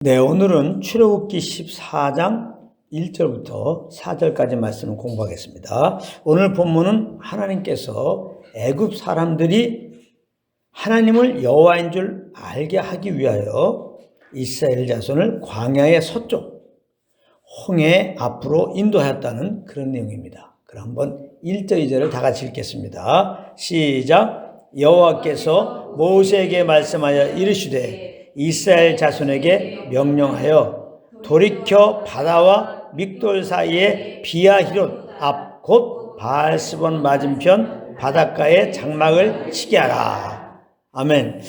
네, 오늘은 출애굽기 14장 1절부터 4절까지 말씀을 공부하겠습니다. 오늘 본문은 하나님께서 애굽 사람들이 하나님을 여호와인 줄 알게 하기 위하여 이스라엘 자손을 광야의 서쪽 홍해 앞으로 인도하였다는 그런 내용입니다. 그럼 한번 1절 2절을 다 같이 읽겠습니다. 시작. 여호와께서 모세에게 말씀하여 이르시되 이스라엘 자손에게 명령하여 돌이켜 바다와 믹돌 사이에 비아히롯 앞 곧 바알스본 맞은편 바닷가에 장막을 치게 하라. 아멘.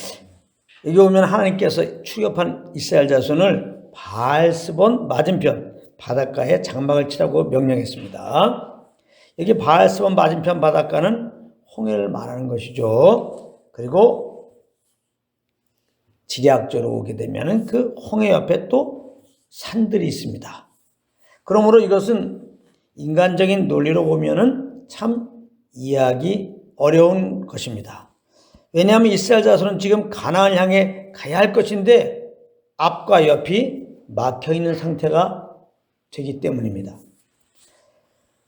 여기 오면 하나님께서 출애굽한 이스라엘 자손을 바알스본 맞은편 바닷가에 장막을 치라고 명령했습니다. 여기 바알스본 맞은편 바닷가는 홍해를 말하는 것이죠. 그리고 지리학적으로 오게 되면 그 홍해 옆에 또 산들이 있습니다. 그러므로 이것은 인간적인 논리로 보면은 참 이해하기 어려운 것입니다. 왜냐하면 이스라엘 자손은 지금 가나안을 향해 가야 할 것인데 앞과 옆이 막혀 있는 상태가 되기 때문입니다.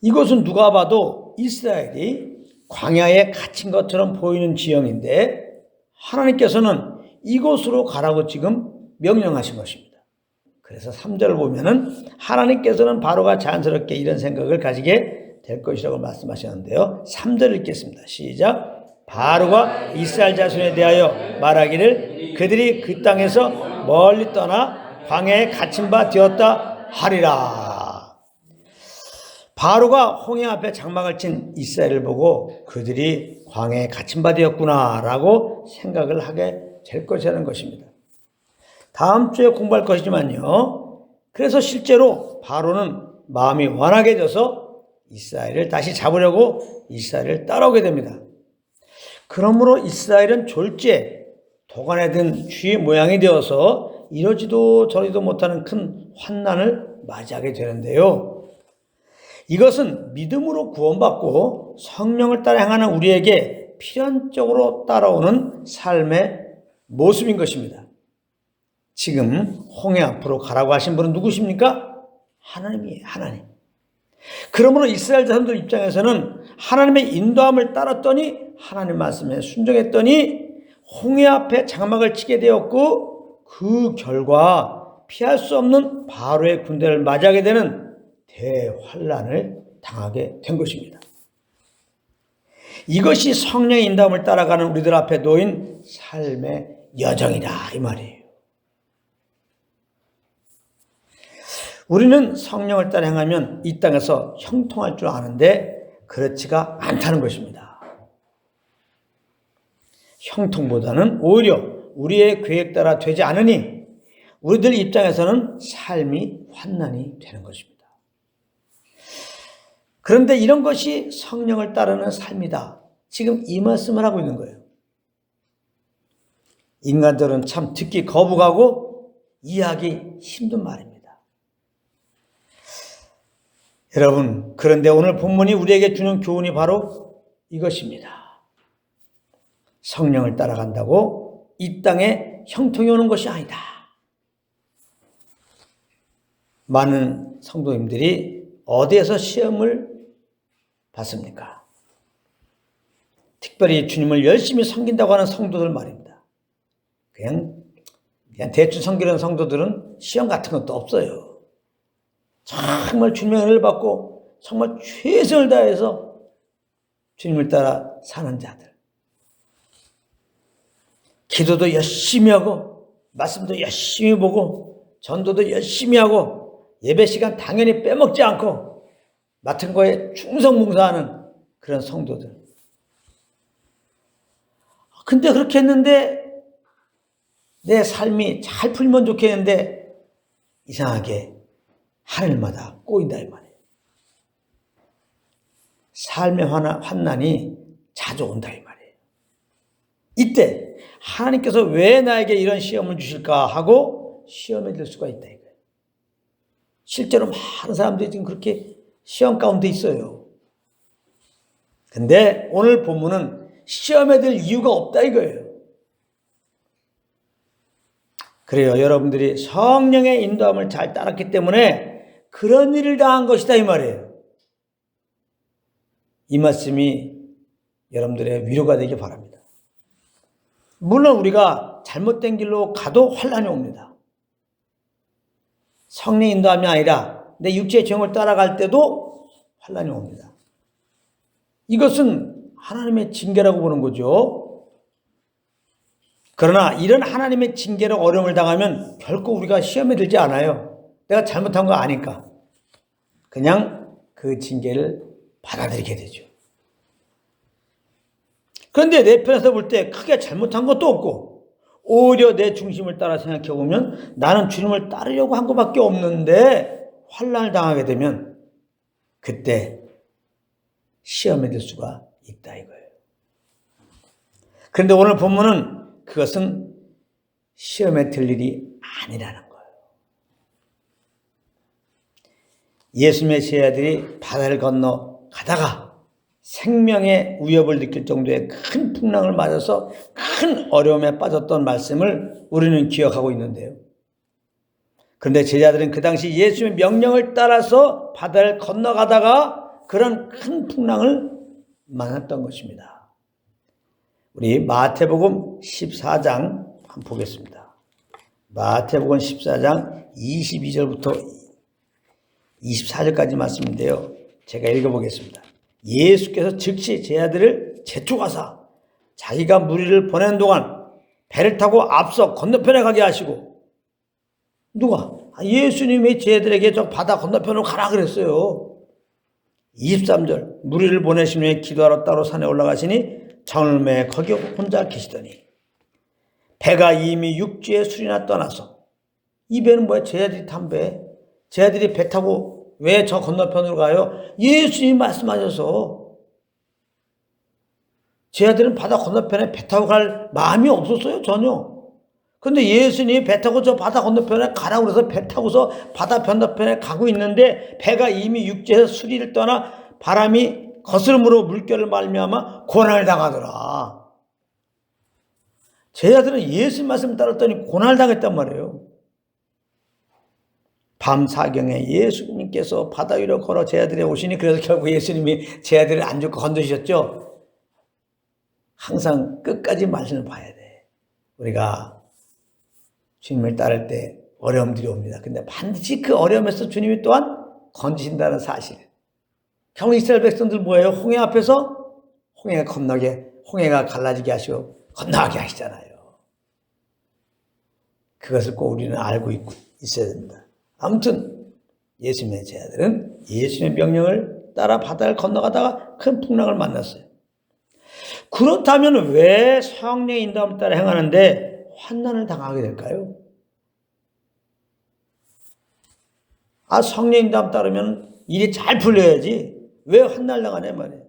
이곳은 누가 봐도 이스라엘이 광야에 갇힌 것처럼 보이는 지형인데 하나님께서는 이곳으로 가라고 지금 명령하신 것입니다. 그래서 3절을 보면은 하나님께서는 바로가 자연스럽게 이런 생각을 가지게 될 것이라고 말씀하셨는데요. 3절 읽겠습니다. 시작. 바로가 이스라엘 자손에 대하여 말하기를 그들이 그 땅에서 멀리 떠나 광야에 갇힌 바 되었다 하리라. 바로가 홍해 앞에 장막을 친 이스라엘을 보고 그들이 광야에 갇힌 바 되었구나라고 생각을 하게 될 것이라는 것입니다. 다음 주에 공부할 것이지만요. 그래서 실제로 바로는 마음이 완악해져서 이스라엘을 다시 잡으려고 이스라엘을 따라오게 됩니다. 그러므로 이스라엘은 졸지에 도간에 든 쥐의 모양이 되어서 이러지도 저러지도 못하는 큰 환난을 맞이하게 되는데요. 이것은 믿음으로 구원받고 성령을 따라 행하는 우리에게 필연적으로 따라오는 삶의 모습인 것입니다. 지금 홍해 앞으로 가라고 하신 분은 누구십니까? 하나님이에요. 하나님. 그러므로 이스라엘 자손들 입장에서는 하나님의 인도함을 따랐더니 하나님 말씀에 순종했더니 홍해 앞에 장막을 치게 되었고 그 결과 피할 수 없는 바로의 군대를 맞이하게 되는 대환란을 당하게 된 것입니다. 이것이 성령의 인도함을 따라가는 우리들 앞에 놓인 삶의 여정이다 이 말이에요. 우리는 성령을 따라 행하면 이 땅에서 형통할 줄 아는데 그렇지가 않다는 것입니다. 형통보다는 오히려 우리의 계획 따라 되지 않으니 우리들 입장에서는 삶이 환난이 되는 것입니다. 그런데 이런 것이 성령을 따르는 삶이다. 지금 이 말씀을 하고 있는 거예요. 인간들은 참 듣기 거부가고 이해하기 힘든 말입니다. 여러분, 그런데 오늘 본문이 우리에게 주는 교훈이 바로 이것입니다. 성령을 따라간다고 이 땅에 형통이 오는 것이 아니다. 많은 성도님들이 어디에서 시험을 받습니까? 특별히 주님을 열심히 섬긴다고 하는 성도들 말입니다. 그냥 대충 섬기는 성도들은 시험 같은 것도 없어요. 정말 주님의 은혜를 받고 정말 최선을 다해서 주님을 따라 사는 자들. 기도도 열심히 하고 말씀도 열심히 보고 전도도 열심히 하고 예배 시간 당연히 빼먹지 않고 맡은 거에 충성봉사하는 그런 성도들. 근데 그렇게 했는데 내 삶이 잘 풀면 좋겠는데 이상하게 하늘마다 꼬인다 이 말이에요. 삶의 환난이 자주 온다 이 말이에요. 이때 하나님께서 왜 나에게 이런 시험을 주실까 하고 시험에 들 수가 있다 이거예요. 실제로 많은 사람들이 지금 그렇게 시험 가운데 있어요. 근데 오늘 본문은 시험에 들 이유가 없다 이거예요. 그래요. 여러분들이 성령의 인도함을 잘 따랐기 때문에 그런 일을 당한 것이다 이 말이에요. 이 말씀이 여러분들의 위로가 되길 바랍니다. 물론 우리가 잘못된 길로 가도 환난이 옵니다. 성령 인도함이 아니라 내 육체의 정을 따라갈 때도 환난이 옵니다. 이것은 하나님의 징계라고 보는 거죠. 그러나 이런 하나님의 징계로 어려움을 당하면 결코 우리가 시험에 들지 않아요. 내가 잘못한 거 아니까. 그냥 그 징계를 받아들이게 되죠. 그런데 내 편에서 볼 때 크게 잘못한 것도 없고 오히려 내 중심을 따라 생각해 보면 나는 주님을 따르려고 한 것밖에 없는데 환난을 당하게 되면 그때 시험에 들 수가 있다 이거예요. 그런데 오늘 본문은 그것은 시험에 들 일이 아니라는 거예요. 예수님의 제자들이 바다를 건너 가다가 생명의 위협을 느낄 정도의 큰 풍랑을 맞아서 큰 어려움에 빠졌던 말씀을 우리는 기억하고 있는데요. 그런데 제자들은 그 당시 예수님의 명령을 따라서 바다를 건너가다가 그런 큰 풍랑을 만났던 것입니다. 우리 마태복음 14장 한번 보겠습니다. 마태복음 14장 22절부터 24절까지 말씀인데요. 제가 읽어보겠습니다. 예수께서 즉시 제자들을 재촉하사 자기가 무리를 보내는 동안 배를 타고 앞서 건너편에 가게 하시고, 누가? 예수님이 제자들에게 저 바다 건너편으로 가라 그랬어요. 23절 무리를 보내신 후에 기도하러 따로 산에 올라가시니 저물매 거기 혼자 계시더니 배가 이미 육지에 수리나 떠나서, 이 배는 뭐야? 제자들이 탄 배. 제자들이 배 타고 왜 저 건너편으로 가요? 예수님이 말씀하셔서. 제자들은 바다 건너편에 배 타고 갈 마음이 없었어요, 전혀. 근데 예수님이 배 타고 저 바다 건너편에 가라고 그래서 배 타고서 바다 건너편에 가고 있는데 배가 이미 육지에서 수리를 떠나 바람이 거스름으로 물결을 말미암아 고난을 당하더라. 제자들은 예수님 말씀 따랐더니 고난을 당했단 말이에요. 밤 사경에 예수님께서 바다 위로 걸어 제자들이 오시니, 그래서 결국 예수님이 제자들을 안 죽고 건드셨죠. 항상 끝까지 말씀을 봐야 돼. 우리가 주님을 따를 때 어려움들이 옵니다. 근데 반드시 그 어려움에서 주님이 또한 건지신다는 사실. 결국 이스라엘 백성들 뭐예요? 홍해 앞에서 홍해가 건너게, 홍해가 갈라지게 하시고 건너게 하시잖아요. 그것을 꼭 우리는 알고 있어야 됩니다. 아무튼 예수님의 제자들은 예수님의 명령을 따라 바다를 건너가다가 큰 풍랑을 만났어요. 그렇다면 왜 성령의 인도함을 따라 행하는데 환난을 당하게 될까요? 성령의 인도함 따르면 일이 잘 풀려야지 왜 환난을 당하냐 말이에요.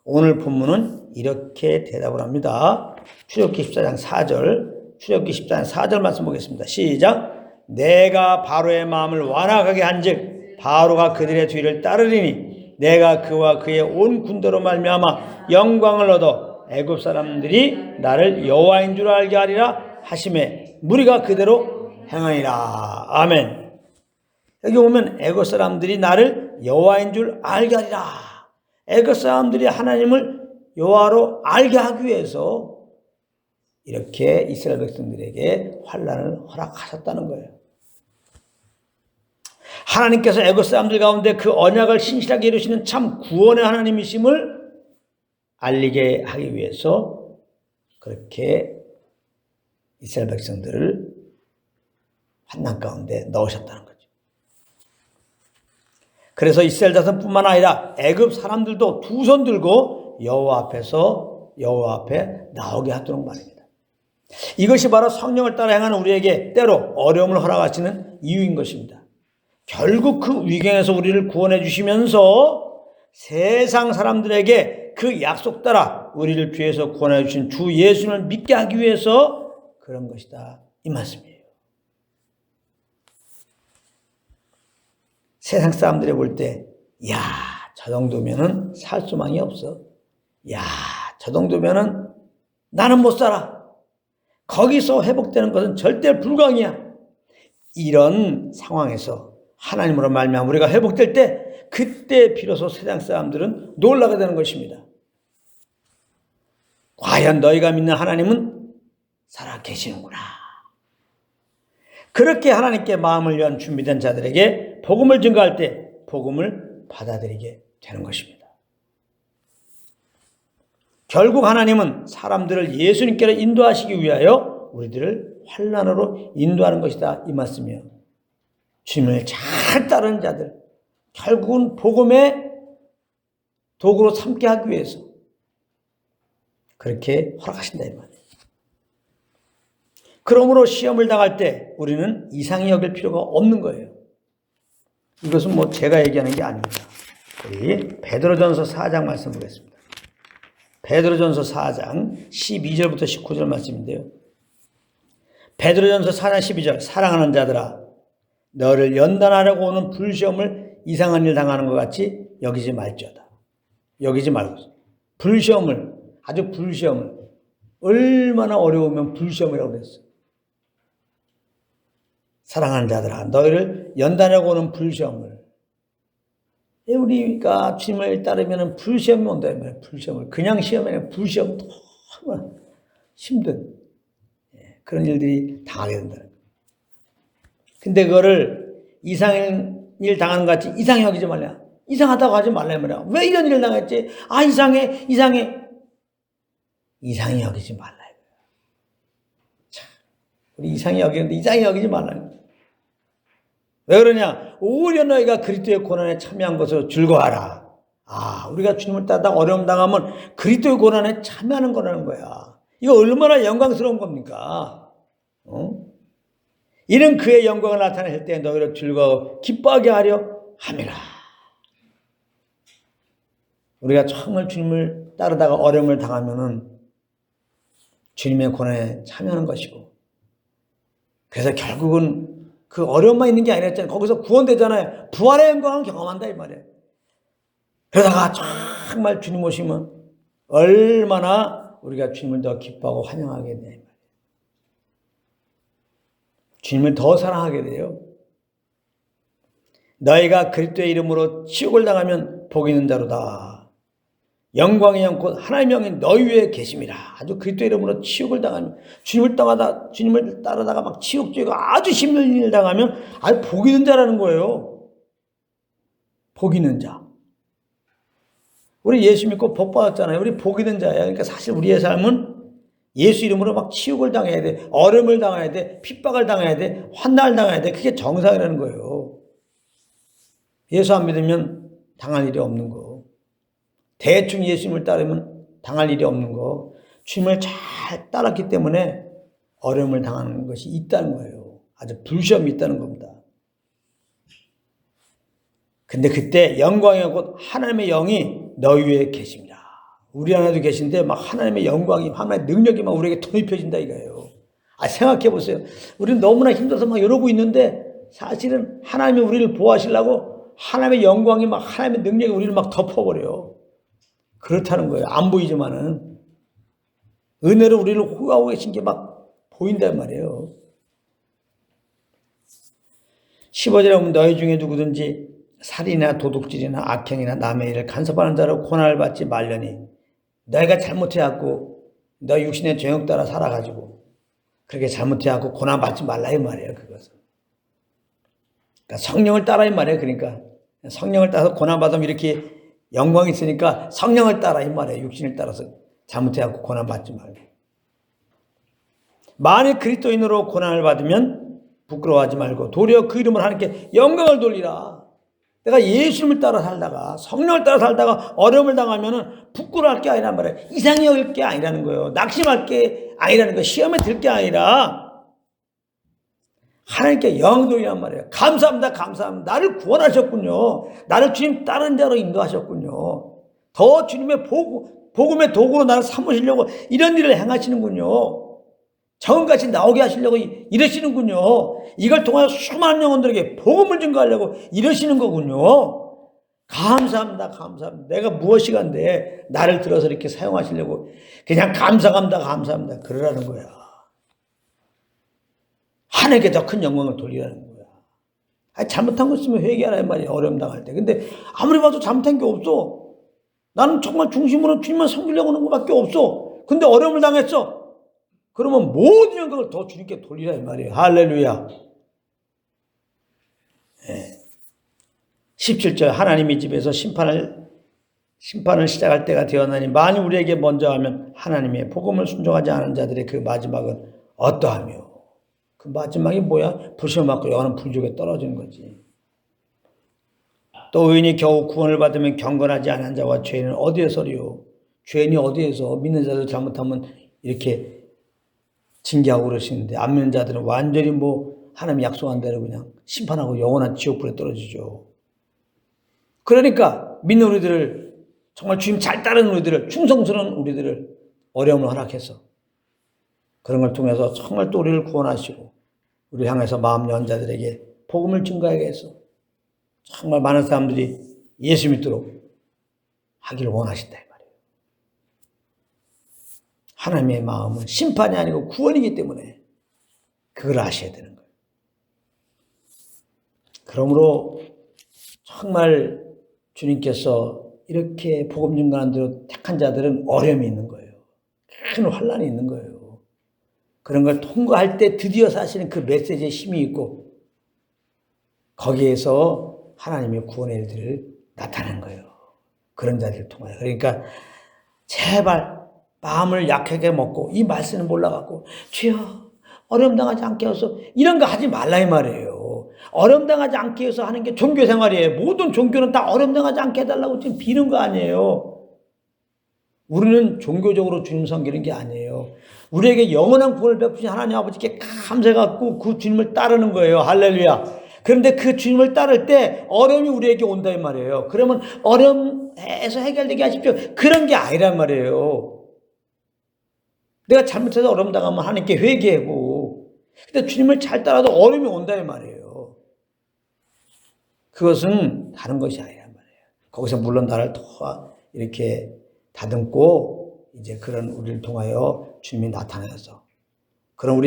오늘 본문은 이렇게 대답을 합니다. 출애굽기 14장 4절, 출애굽기 14장 4절 말씀 보겠습니다. 시작. 내가 바로의 마음을 완악하게 한즉 바로가 그들의 뒤를 따르리니 내가 그와 그의 온 군대로 말미암아 영광을 얻어 애굽 사람들이 나를 여호와인 줄 알게 하리라 하심에 무리가 그대로 행하리라. 아멘. 여기 보면 애굽 사람들이 나를 여호와인 줄 알게 하리라. 애굽 사람들이 하나님을 여호와로 알게 하기 위해서 이렇게 이스라엘 백성들에게 환난을 허락하셨다는 거예요. 하나님께서 애굽 사람들 가운데 그 언약을 신실하게 이루시는 참 구원의 하나님이심을 알리게 하기 위해서 그렇게 이스라엘 백성들을 환난 가운데 넣으셨다는 거죠. 그래서 이스라엘 자손뿐만 아니라 애굽 사람들도 두 손 들고 여호와 앞에 나오게 하도록 말입니다. 이것이 바로 성령을 따라 행하는 우리에게 때로 어려움을 허락하시는 이유인 것입니다. 결국 그 위경에서 우리를 구원해 주시면서 세상 사람들에게 그 약속 따라 우리를 죄에서 구원해 주신 주 예수님을 믿게 하기 위해서 그런 것이다, 이 말씀이에요. 세상 사람들이 볼 때, 야, 저 정도면은 살 소망이 없어. 야, 저 정도면은 나는 못 살아. 거기서 회복되는 것은 절대 불가능이야. 이런 상황에서 하나님으로 말미암아 우리가 회복될 때 그때 비로소 세상 사람들은 놀라게 되는 것입니다. 과연 너희가 믿는 하나님은 살아 계시는구나. 그렇게 하나님께 마음을 연 준비된 자들에게 복음을 증거할 때 복음을 받아들이게 되는 것입니다. 결국 하나님은 사람들을 예수님께로 인도하시기 위하여 우리들을 환난으로 인도하는 것이다 이 말씀이요. 주님을 잘 따르는 자들, 결국은 복음의 도구로 삼게 하기 위해서 그렇게 허락하신다 이 말이에요. 그러므로 시험을 당할 때 우리는 이상히 여길 필요가 없는 거예요. 이것은 뭐 제가 얘기하는 게 아닙니다. 우리 베드로전서 4장 말씀 보겠습니다. 베드로전서 4장 12절부터 19절 말씀인데요. 베드로전서 4장 12절 사랑하는 자들아 너를 연단하려고 오는 불시험을 이상한 일 당하는 것 같이 여기지 말지어다. 여기지 말고 불시험을 아주 불시험을 얼마나 어려우면 불시험이라고 그랬어요. 사랑하는 자들아 너희를 연단하려고 오는 불시험을 우리가 주님을 따르면 불시험이 온다 이 말이에요. 불시험을 그냥 시험이 아니라 불시험 너무 힘든 그런 일들이 당하게 된다. 근데 그거를 이상한 일 당하는 것 같이 이상히 여기지 말라. 이상하다고 하지 말라 말이야. 왜 이런 일을 당했지? 아 이상해. 이상히 여기지 말라. 참, 우리 이상히 여기는데 이상히 여기지 말라. 왜 그러냐? 오히려 너희가 그리스도의 고난에 참여한 것으로 즐거워하라. 아, 우리가 주님을 따르다가 어려움 당하면 그리스도의 고난에 참여하는 거라는 거야. 이거 얼마나 영광스러운 겁니까? 이는 그의 영광을 나타낼 때 너희를 즐거워 기뻐하게 하려 함이라. 우리가 정말 주님을 따르다가 어려움을 당하면은 주님의 고난에 참여하는 것이고, 그래서 결국은 그 어려움만 있는 게 아니라 거기서 구원되잖아요. 부활의 영광을 경험한다 이 말이에요. 그러다가 정말 주님 오시면 얼마나 우리가 주님을 더 기뻐하고 환영하게 돼 이 말이에요. 주님을 더 사랑하게 돼요. 너희가 그리스도의 이름으로 치욕을 당하면 복이 있는 자로다. 영광의 영 곧 하나님의 영이 너희 위에 계심이라. 아주 그리스도의 이름으로 치욕을 당하면 주님을 따르다가 막 치욕죄가 아주 힘든 일을 당하면 아주 복 있는 자라는 거예요. 복 있는 자. 우리 예수 믿고 복 받았잖아요. 우리 복 있는 자예요. 그러니까 사실 우리의 삶은 예수 이름으로 막 치욕을 당해야 돼. 어려움을 당해야 돼. 핍박을 당해야 돼. 환난을 당해야 돼. 그게 정상이라는 거예요. 예수 안 믿으면 당할 일이 없는 거. 대충 예수님을 따르면 당할 일이 없는 거. 주님을 잘 따랐기 때문에 어려움을 당하는 것이 있다는 거예요. 아주 불시험이 있다는 겁니다. 근데 그때 영광의 곧 하나님의 영이 너희 위에 계십니다. 우리 안에도 계신데 막 하나님의 영광이, 하나님의 능력이 막 우리에게 도입해진다 이거예요. 아, 생각해 보세요. 우리는 너무나 힘들어서 막 이러고 있는데 사실은 하나님이 우리를 보호하시려고 하나님의 영광이 막 하나님의 능력이 우리를 막 덮어버려요. 그렇다는 거예요. 안 보이지만은 은혜로 우리를 호하고 계신 게 막 보인단 말이에요. 15절에 보면 너희 중에 누구든지 살인이나 도둑질이나 악행이나 남의 일을 간섭하는 자로 고난을 받지 말려니 너희가 잘못해갖고 너 육신의 죄악 따라 살아가지고 그렇게 잘못해갖고 고난 받지 말라 이 말이에요. 그것은. 그러니까 성령을 따라 이 말이에요. 그러니까 성령을 따라서 고난 받으면 이렇게 영광이 있으니까 성령을 따라 이 말이에요. 육신을 따라서 잘못해갖고 고난 받지 말고. 만일 그리스도인으로 고난을 받으면 부끄러워하지 말고 도리어 그 이름을 하나님께 영광을 돌리라. 내가 예수님을 따라 살다가 성령을 따라 살다가 어려움을 당하면 부끄러워할 게 아니란 말이에요. 이상히 여길 게 아니라는 거예요. 낙심할 게 아니라는 거예요. 시험에 들 게 아니라 하나님께 영광 돌리란 말이에요. 감사합니다. 감사합니다. 나를 구원하셨군요. 나를 주님 다른 자로 인도하셨군요. 더 주님의 복음의 도구로 나를 삼으시려고 이런 일을 행하시는군요. 정같이 나오게 하시려고 이러시는군요. 이걸 통하여 수많은 영혼들에게 복음을 증거하려고 이러시는 거군요. 감사합니다. 감사합니다. 내가 무엇이간데 나를 들어서 이렇게 사용하시려고 그냥 감사합니다. 감사합니다. 그러라는 거야. 하나님께 더 큰 영광을 돌리라는 거야. 잘못한 거 있으면 회개하라는 말이야, 어려움 당할 때. 근데 아무리 봐도 잘못한 게 없어. 나는 정말 중심으로 주님만 섬기려고 하는 것밖에 없어. 근데 어려움을 당했어. 그러면 모든 영광을 더 주님께 돌리라 이 말이에요. 할렐루야. 네. 17절 하나님의 집에서 심판을 시작할 때가 되었나니 만일 우리에게 먼저 하면 하나님의 복음을 순종하지 않은 자들의 그 마지막은 어떠하며, 그 마지막이 뭐야? 불신을 받고 영원한 불족에 떨어지는 거지. 또 의인이 겨우 구원을 받으면 경건하지 않은 자와 죄인은 어디에서리요? 죄인이 어디에서? 믿는 자들 잘못하면 이렇게 징계하고 그러시는데 안 믿는 자들은 완전히 하나님이 약속한 대로 그냥 심판하고 영원한 지옥불에 떨어지죠. 그러니까 믿는 우리들을, 정말 주님 잘 따르는 우리들을, 충성스러운 우리들을 어려움을 허락해서 그런 걸 통해서 정말 또 우리를 구원하시고 우리 향해서 마음 연 자들에게 복음을 증거하게 해서 정말 많은 사람들이 예수 믿도록 하기를 원하신다 이 말이에요. 하나님의 마음은 심판이 아니고 구원이기 때문에 그걸 아셔야 되는 거예요. 그러므로 정말 주님께서 이렇게 복음 증거하는 대로 택한 자들은 어려움이 있는 거예요. 큰 환난이 있는 거예요. 그런 걸 통과할 때 드디어 사실은 그 메시지에 힘이 있고 거기에서 하나님의 구원의 일들을 나타낸 거예요. 그런 자들을 통하여. 그러니까 제발 마음을 약하게 먹고 이 말씀을 몰라갖고 주여 어려움 당하지 않게 해서 이런 거 하지 말라 이 말이에요. 어려움 당하지 않게 해서 하는 게 종교 생활이에요. 모든 종교는 다 어려움 당하지 않게 해달라고 지금 비는 거 아니에요. 우리는 종교적으로 주님 섬기는 게 아니에요. 우리에게 영원한 구원을 베푸신 하나님 아버지께 감사해갖고 그 주님을 따르는 거예요. 할렐루야. 그런데 그 주님을 따를 때 어려움이 우리에게 온다 이 말이에요. 그러면 어려움에서 해결되게 하십시오. 그런 게 아니란 말이에요. 내가 잘못해서 어려움 당하면 하나님께 회개하고, 근데 주님을 잘 따라도 어려움이 온다 이 말이에요. 그것은 다른 것이 아니란 말이에요. 거기서 물론 나를 더 이렇게 다듬고 이제 그런 우리를 통하여 주님이 나타나서 그런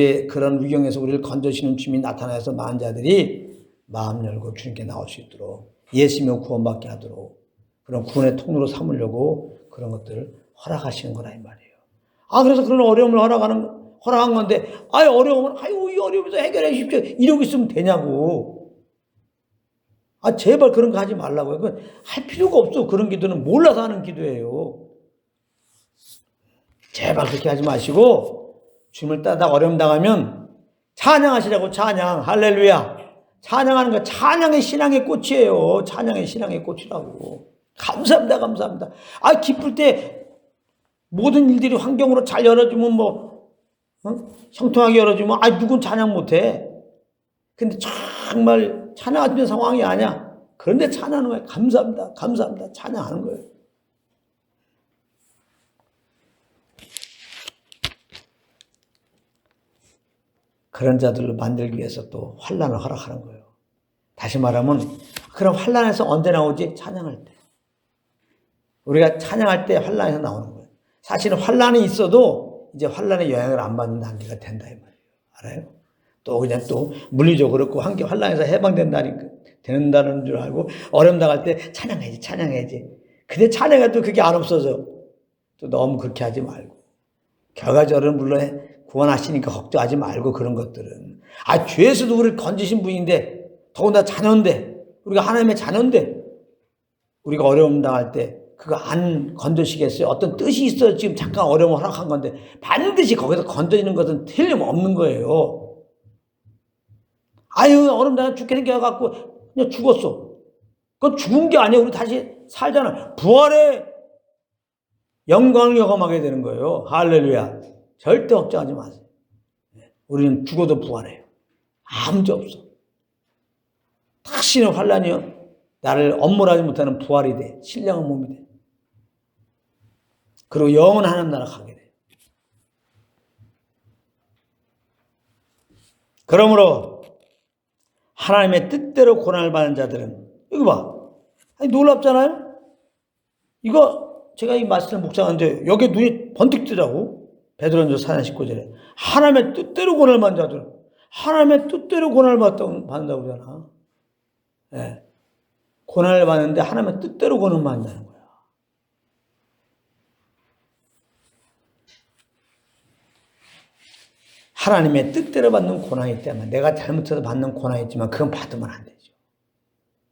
위경에서 우리를 건져주시는 주님이 나타나서 많은 자들이 마음 열고 주님께 나올 수 있도록 예수님을 구원받게 하도록 그런 구원의 통로로 삼으려고 그런 것들을 허락하시는 거라 이 말이에요. 그래서 그런 어려움을 허락한 건데 어려움은 이 어려움에서 해결해 주십시오 이러고 있으면 되냐고. 제발 그런 거 하지 말라고요. 그건 할 필요가 없어. 그런 기도는 몰라서 하는 기도예요. 제발 그렇게 하지 마시고 주님을 따다 어려움 당하면 찬양하시라고. 찬양. 할렐루야. 찬양하는 거 찬양의 신앙의 꽃이에요. 찬양의 신앙의 꽃이라고. 감사합니다. 감사합니다. 기쁠 때 모든 일들이 환경으로 잘 열어주면 형통하게 열어주면 누군 찬양 못해. 근데 정말 찬양하는 상황이 아니야. 그런데 찬양하는 거예요. 감사합니다. 감사합니다. 찬양하는 거예요. 그런 자들을 만들기 위해서 또 환난을 허락하는 거예요. 다시 말하면 그런 환난에서 언제 나오지? 찬양할 때. 우리가 찬양할 때 환난에서 나오는 거예요. 사실은 환난이 있어도 이제 환난의 영향을 안 받는 단계가 된다 이 말이에요. 알아요? 또 그냥 또 물리적으로 그 환난에서 되는다는 줄 알고 어려움 당할 때 찬양해야지. 근데 찬양해도 그게 안 없어져. 또 너무 그렇게 하지 말고. 결과적으로는 물론 구원하시니까 걱정하지 말고 그런 것들은. 죄에서도 우리를 건지신 분인데 더군다나 자녀인데 우리가 하나님의 자녀인데 우리가 어려움 당할 때 그거 안 건져시겠어요? 어떤 뜻이 있어요. 지금 잠깐 어려움을 허락한 건데 반드시 거기서 건져지는 것은 틀림없는 거예요. 어려움 당해 죽게 생겨갖고 그냥 죽었어. 그건 죽은 게 아니에요. 우리 다시 살잖아. 부활의 영광을 경험하게 되는 거예요. 할렐루야. 절대 걱정하지 마세요. 우리는 죽어도 부활해요. 아무 문제 없어. 다시는 환난이요. 나를 엄물하지 못하는 부활이 돼. 신령한 몸이 돼. 그리고 영원한 하나님 나라 가게 돼. 그러므로 하나님의 뜻대로 고난을 받는 자들은 이거 봐. 놀랍잖아요. 이거 제가 이 말씀을 묵상하는데 여기에 눈이 번뜩 뜨라고. 베드로전서 4장 19절에 하나님의 뜻대로 고난을 받는 자들은 하나님의 뜻대로 고난을 받는다고 그러잖아. 예. 고난을 받는데 하나님의 뜻대로 고난을 받는다는 거야. 하나님의 뜻대로 받는 고난이 있다면, 내가 잘못해서 받는 고난이 있지만 그건 받으면 안 되죠.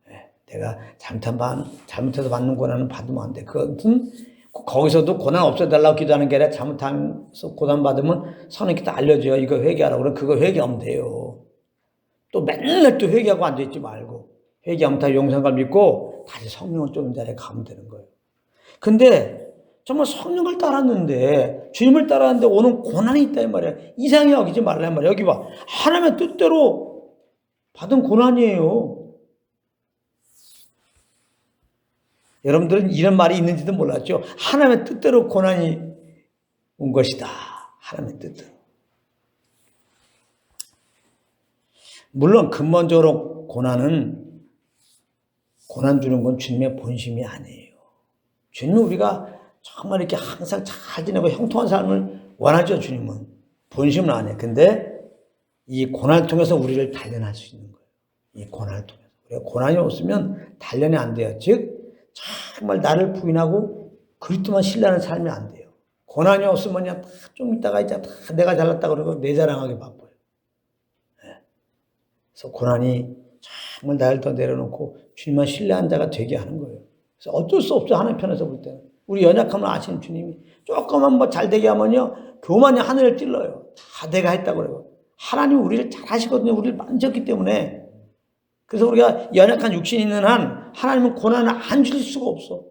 예. 내가 잘못해서 받는 고난은 받으면 안 돼. 그것은 거기서도 고난 없애달라고 기도하는 게 아니라 잘못해서 고난 받으면 선생님께 다 알려줘요. 이거 회개하라고. 그럼 그거 회개하면 돼요. 또 맨날 또 회개하고 앉아있지 말고, 회개하면 다 용서가 믿고 다시 성령을 쫓는 자리에 가면 되는 거예요. 근데 정말 성령을 따랐는데, 주님을 따랐는데 오는 고난이 있다 이 말이야. 이상히 여기지 말라 이 말이야. 여기 봐. 하나님의 뜻대로 받은 고난이에요. 여러분들은 이런 말이 있는지도 몰랐죠. 하나님의 뜻대로 고난이 온 것이다. 하나님의 뜻대로. 물론 근본적으로 고난 주는 건 주님의 본심이 아니에요. 주님은 우리가 정말 이렇게 항상 잘 지내고 형통한 삶을 원하죠. 주님은. 본심은 아니에요. 근데 이 고난을 통해서 우리를 단련할 수 있는 거예요. 이 고난을 통해서. 우리가 고난이 없으면 단련이 안 돼요. 즉 정말 나를 부인하고 그리스도만 신뢰하는 삶이 안 돼요. 고난이 없으면 그냥 좀 있다가 이제 내가 잘났다 그러고 내 자랑하기 바빠요. 그래서 고난이 정말 나를 더 내려놓고 주님만 신뢰한 자가 되게 하는 거예요. 그래서 어쩔 수 없어요. 하나님 편에서 볼 때는. 우리 연약함을 아시는 주님이 조금만 뭐 잘 되게 하면요, 교만이 하늘을 찔러요. 다 내가 했다고 그래요. 하나님이 우리를 잘 하시거든요. 우리를 만졌기 때문에. 그래서 우리가 연약한 육신이 있는 한 하나님은 고난을 안 주실 수가 없어.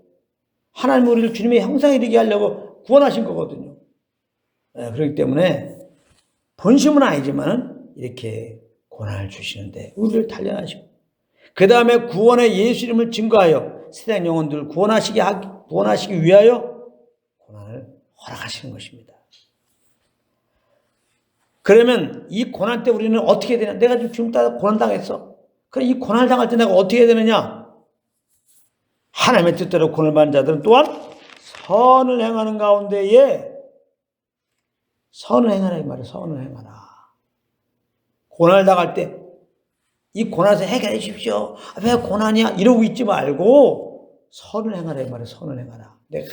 하나님은 우리를 주님의 형상에 되게 하려고 구원하신 거거든요. 그렇기 때문에 본심은 아니지만 이렇게 고난을 주시는데 우리를 단련하시고, 그 다음에 구원의 예수 이름을 증거하여 세상 영혼들을 구원하시기 위하여 고난을 허락하시는 것입니다. 그러면 이 고난 때 우리는 어떻게 되냐? 내가 지금 주님 따라 고난당했어. 그럼 이 고난을 당할 때 내가 어떻게 해야 되느냐? 하나님의 뜻대로 고난을 받는 자들은 또한 선을 행하는 가운데에 선을 행하라 이 말이에요. 선을 행하라. 고난을 당할 때 이 고난에서 해결해 주십시오. 왜 고난이야? 이러고 있지 말고 선을 행하라 이 말이에요. 선을 행하라. 내가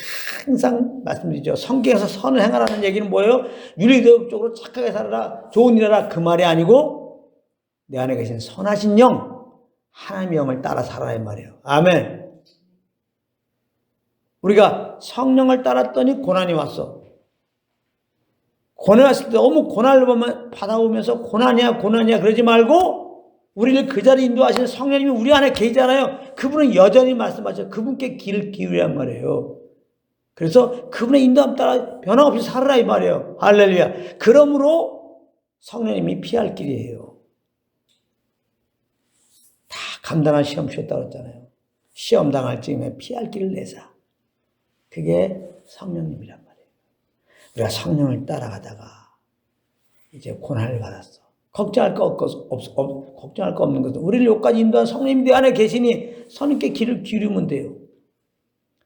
항상 말씀드리죠. 성경에서 선을 행하라는 얘기는 뭐예요? 윤리도덕적으로 착하게 살아라, 좋은 일 하라, 그 말이 아니고 내 안에 계신 선하신 영, 하나님의 영을 따라 살아라 이 말이에요. 아멘. 우리가 성령을 따랐더니 고난이 왔어. 고난이 왔을 때 너무 고난을 받아오면서 고난이야 그러지 말고 우리를 그 자리에 인도하시는 성령님이 우리 안에 계시잖아요. 그분은 여전히 말씀하셔. 그분께 길을 기울이란 말이에요. 그래서 그분의 인도함 따라 변함없이 살아라 이 말이에요. 할렐루야. 그러므로 성령님이 피할 길이에요. 다 간단한 시험 쉬었다고 했잖아요. 시험 당할 즈음에 피할 길을 내사. 그게 성령님이란 말이에요. 우리가 성령을 따라가다가 이제 고난을 받았어. 걱정할 거 없는 것은 우리를 여기까지 인도한 성령님 내 안에 계시니 성령께 길을 기울이면 돼요.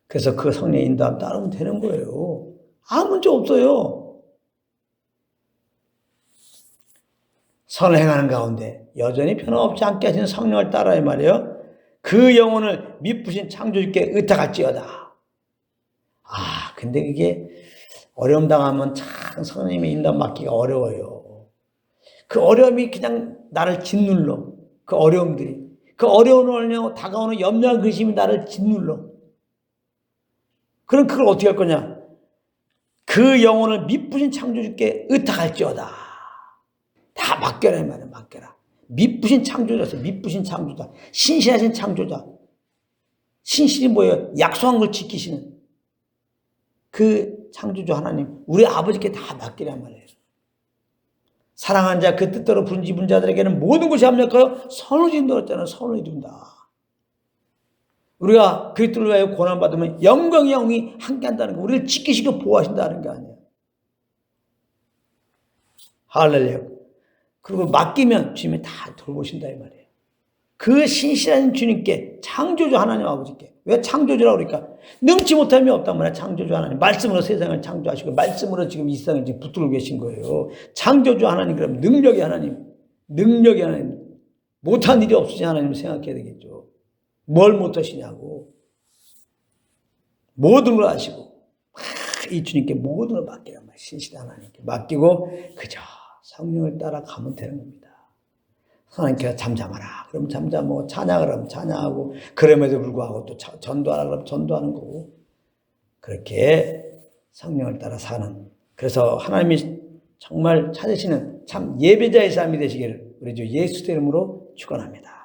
그래서 그 성령의 인도함 따르면 되는 거예요. 아무 문제 없어요. 선을 행하는 가운데 여전히 변함없지 않게 하시는 성령을 따라야 말이에요. 그 영혼을 미쁘신 창조주께 의탁할지어다. 근데 그게 어려움 당하면 참 성령님의 인도함 받기가 어려워요. 그 어려움이 그냥 나를 짓눌러. 그 어려움들이. 그 어려움을 다가오는 염려와 근심이 나를 짓눌러. 그럼 그걸 어떻게 할 거냐? 그 영혼을 미쁘신 창조주께 의탁할지어다. 다 맡겨라 이 말이야. 맡겨라. 미쁘신 창조자였어. 미쁘신 창조자. 신실하신 창조자. 신실이 뭐예요? 약속한 걸 지키시는 그 창조주 하나님. 우리 아버지께 다 맡기란 말이에요. 사랑하는 자 그 뜻대로 부른 자들에게는 모든 것이 합력하여 선을 이룬다고 했잖아요. 선을 이룬다. 우리가 그리스도를 위하여 고난받으면 영광의 영이 함께한다는 거, 우리를 지키시고 보호하신다는 게 아니에요. 할렐루야. 그리고 맡기면 주님이 다 돌보신다 이 말이에요. 그 신실한 주님께, 창조주 하나님 아버지께. 왜 창조주라고 그러니까? 능치 못함이 없단 말이야. 창조주 하나님. 말씀으로 세상을 창조하시고 말씀으로 지금 이 세상을 지금 붙들고 계신 거예요. 창조주 하나님, 그럼 능력의 하나님. 능력이 하나님, 못한 일이 없으시 하나님을 생각해야 되겠죠. 뭘 못하시냐고. 모든 걸 아시고 이 주님께 모든 걸 맡기란 말이에요. 신실한 하나님께 맡기고 그저 성령을 따라가면 되는 겁니다. 하나님께서 잠잠하라 그럼 잠잠하고 찬양을 하면 찬양하고 그럼에도 불구하고 또 전도하라 그러면 전도하는 거고 그렇게 성령을 따라 사는 그래서 하나님이 정말 찾으시는 참 예배자의 삶이 되시기를 우리 주 예수 이름으로 축원합니다.